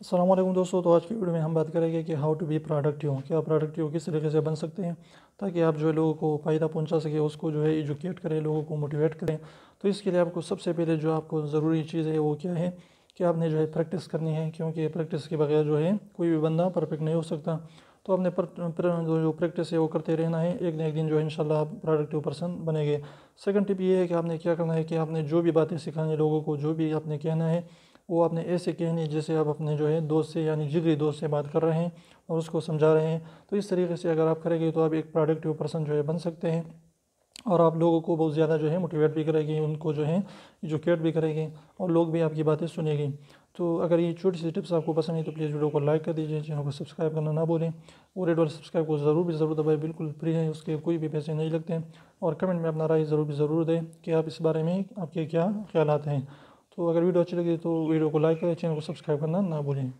अस्सलाम वालेकुम दोस्तों। तो आज की वीडियो में हम बात करेंगे कि हाउ टू बी प्रोडक्टिव, क्या प्रोडक्टिव किस तरीके से बन सकते हैं ताकि आप जो है लोगों को फ़ायदा पहुंचा सके, उसको जो है एजुकेट करें, लोगों को मोटिवेट करें। तो इसके लिए आपको सबसे पहले जो आपको ज़रूरी चीज़ है वो क्या है कि आपने जो है प्रैक्टिस करनी है, क्योंकि प्रैक्टिस के बगैर जो है कोई भी बंदा परफेक्ट नहीं हो सकता। तो आपने जो प्रैक्टिस है वो करते रहना है, एक न एक दिन जो है इंशाल्लाह आप प्रोडक्टिव पर्सन बनेंगे। सेकंड टिप ये है कि आपने क्या करना है कि आपने जो भी बातें सिखानी है लोगों को, जो भी आपने कहना है वो आपने ऐसे कहनी है जैसे आप अपने जो है दोस्त से यानी जिगरी दोस्त से बात कर रहे हैं और उसको समझा रहे हैं। तो इस तरीके से अगर आप करेंगे तो आप एक प्रोडक्टिव पर्सन जो है बन सकते हैं, और आप लोगों को बहुत ज़्यादा जो है मोटिवेट भी करेंगे, उनको जो है एजुकेट भी करेंगे और लोग भी आपकी बातें सुनेंगे। तो अगर ये छोटी सी टिप्स आपको पसंद है तो प्लीज़ वीडियो को लाइक कर दीजिए, चैनल को सब्सक्राइब करना ना भूलें और रेड वाले सब्सक्राइब को ज़रूर दबाएं, बिल्कुल फ्री है, उसके कोई भी पैसे नहीं लगते हैं। और कमेंट में अपना राय ज़रूर दें कि आप इस बारे में आपके क्या ख्यालात हैं। तो अगर वीडियो अच्छी लगी तो वीडियो को लाइक करें, चैनल को सब्सक्राइब करना ना भूलें।